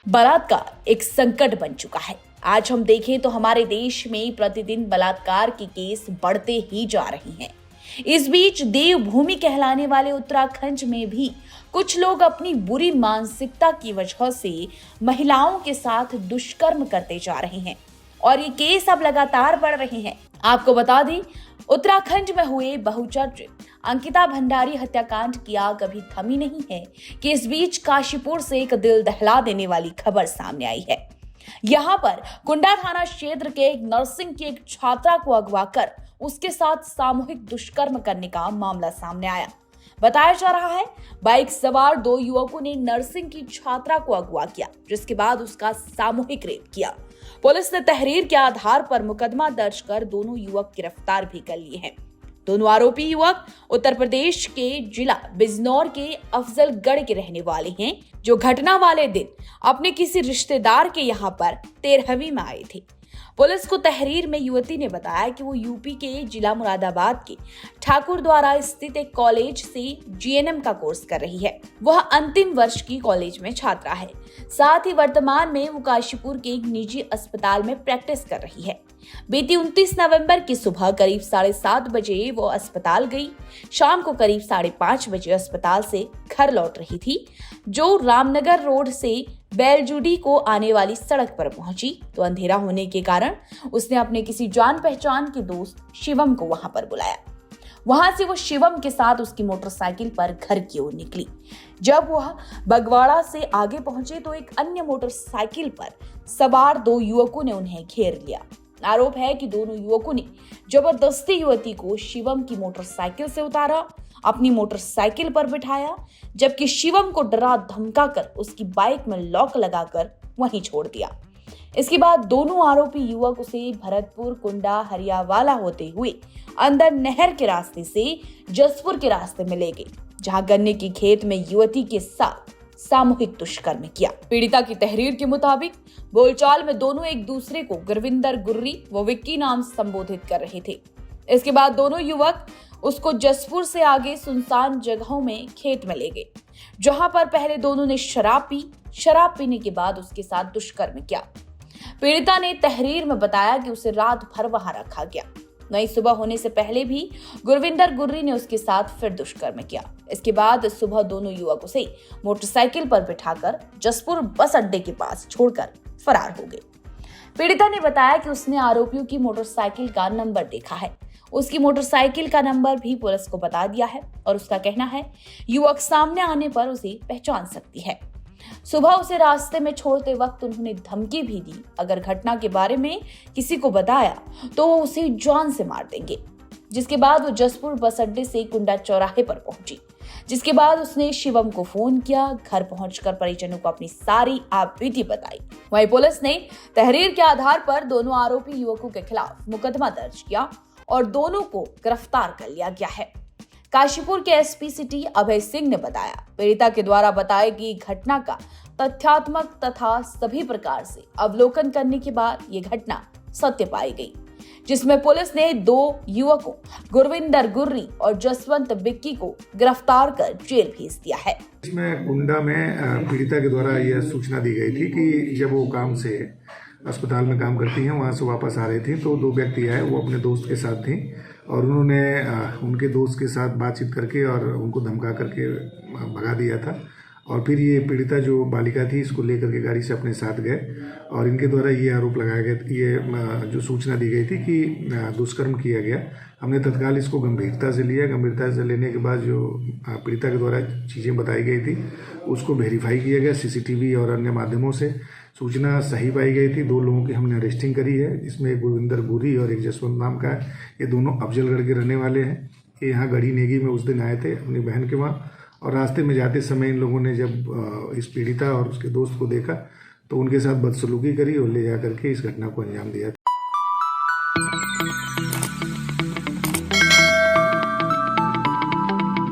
बलात्कार एक संकट बन चुका है। आज हम देखें तो हमारे देश में प्रतिदिन बलात्कार के केस बढ़ते ही जा रहे हैं। इस बीच देवभूमि कहलाने वाले उत्तराखंड में भी कुछ लोग अपनी बुरी मानसिकता की वजह से महिलाओं के साथ दुष्कर्म करते जा रहे हैं और ये केस अब लगातार बढ़ रहे हैं। आपको बता दें, उत्तराखंड में हुए बहुचर्चित अंकिता भंडारी हत्याकांड की आग अभी थमी नहीं है कि इस बीच काशीपुर से एक दिल दहला देने वाली खबर सामने आई है। यहाँ पर कुंडा थाना क्षेत्र के एक नर्सिंग की एक छात्रा को अगवा कर उसके साथ सामूहिक दुष्कर्म करने का मामला सामने आया। बताया जा रहा है, बाइक सवार दो युवकों ने नर्सिंग की छात्रा को अगवा किया, जिसके बाद उसका सामूहिक रेप किया। पुलिस ने तहरीर के आधार पर मुकदमा दर्ज कर दोनों युवक गिरफ्तार भी कर लिए हैं। दोनों आरोपी युवक उत्तर प्रदेश के जिला बिजनौर के अफजलगढ़ के रहने वाले हैं, जो घटना वाले दिन अपने किसी रिश्तेदार के यहां पर 13वीं में आए थे। पुलिस को तहरीर में युवती ने बताया कि वो यूपी के जिला मुरादाबाद के ठाकुर द्वारा स्थित एक कॉलेज से जीएनएम का कोर्स कर रही है। वह अंतिम वर्ष की कॉलेज में छात्रा है। साथ ही वर्तमान में वो काशीपुर के एक निजी अस्पताल में प्रैक्टिस कर रही है। बीती 29 नवंबर की सुबह करीब 7:30 बजे वो अस्पताल गई। शाम को करीब 5:30 बजे अस्पताल से घर लौट रही थी, जो रामनगर रोड से बेलजूडी को आने वाली सड़क पर पहुंची तो अंधेरा होने के कारण उसने अपने किसी जान पहचान के दोस्त शिवम को वहां पर बुलाया। वहां से वो शिवम के साथ उसकी मोटरसाइकिल पर घर की ओर निकली। जब वह बगवाड़ा से आगे पहुंचे तो एक अन्य मोटरसाइकिल पर सवार दो युवकों ने उन्हें घेर लिया। आरोप है कि दोनों युवकों ने जबरदस्ती युवती को शिवम की मोटरसाइकिल से उतारा, अपनी मोटरसाइकिल पर बिठाया, जबकि शिवम को डरा धमका कर उसकी बाइक में लॉक लगाकर वहीं छोड़ दिया। इसके बाद दोनों आरोपी युवक उसे भरतपुर कुंडा हरियावाला होते हुए अंदर नहर के रास्ते से जसपुर के रास्ते में ले गए, जहां गन्ने की खेत में युवती के साथ सामूहिक दुष्कर्म किया। पीड़िता की तहरीर के मुताबिक बोलचाल में दोनों एक दूसरे को गुरविंदर गुर्री व विक्की नाम संबोधित कर रहे थे। इसके बाद दोनों युवक उसको जसपुर से आगे सुनसान जगहों में खेत में ले गए, जहां पर पहले दोनों ने शराब पी। शराब पीने के बाद उसके साथ दुष्कर्म किया। पीड़िता ने तहरीर में बताया कि उसे रात भर वहां रखा गया। वहीं सुबह होने से पहले भी गुरविंदर गुर्री ने उसके साथ फिर दुष्कर्म किया। इसके बाद सुबह दोनों युवक उसे मोटरसाइकिल पर बिठाकर जसपुर बस अड्डे के पास छोड़कर फरार हो गए। पीड़िता ने बताया कि उसने आरोपियों की मोटरसाइकिल का नंबर देखा है। उसकी मोटरसाइकिल का नंबर भी पुलिस को बता दिया है और उसका कहना है युवक सामने आने पर उसे पहचान सकती है। सुबह उसे रास्ते में छोड़ते वक्त उन्होंने धमकी भी दी, अगर घटना के बारे में किसी को बताया तो वो उसे जान से मार देंगे। जिसके बाद वो जसपुर बस अड्डे से कुंडा चौराहे पर पहुंची, जिसके बाद उसने शिवम को फोन किया। घर पहुंचकर परिजनों को अपनी सारी आपबीती बताई। वहीं पुलिस ने तहरीर के आधार पर दोनों आरोपी युवकों के खिलाफ मुकदमा दर्ज किया और दोनों को गिरफ्तार कर लिया गया है। काशीपुर के एसपी सिटी अभय सिंह ने बताया, पीड़िता के द्वारा बताई गई घटना का तथ्यात्मक तथा सभी प्रकार से अवलोकन करने के बाद ये घटना सत्य पाई गई, जिसमें पुलिस ने दो युवकों गुरविंदर गुर्री और जसवंत बिक्की को गिरफ्तार कर जेल भेज दिया है। इसमें कुंडा में पीड़िता के द्वारा यह सूचना दी गई थी कि जब वो काम से अस्पताल में काम करती हैं, वहाँ से वापस आ रहे थे तो दो व्यक्ति आए, वो अपने दोस्त के साथ थे और उन्होंने उनके दोस्त के साथ बातचीत करके और उनको धमका करके भगा दिया था। और फिर ये पीड़िता जो बालिका थी, इसको लेकर के गाड़ी से अपने साथ गए और इनके द्वारा ये आरोप लगाया गया, ये जो सूचना दी गई थी कि दुष्कर्म किया गया। हमने तत्काल इसको गंभीरता से लिया। गंभीरता से लेने के बाद जो पीड़िता के द्वारा चीज़ें बताई गई थी उसको वेरीफाई किया गया। सीसीटीवी और अन्य माध्यमों से सूचना सही पाई गई थी। दो लोगों की हमने अरेस्टिंग करी है। इसमें एक गुरविंदर गुरी और एक जसवंत नाम का है। ये दोनों अफजलगढ़ के रहने वाले हैं। ये यहाँ गढ़ी नेगी में उस दिन आए थे अपनी बहन के वहाँ, और रास्ते में जाते समय इन लोगों ने जब इस पीड़िता और उसके दोस्त को देखा तो उनके साथ बदसलूकी करी और ले जा करके इस घटना को अंजाम दिया था।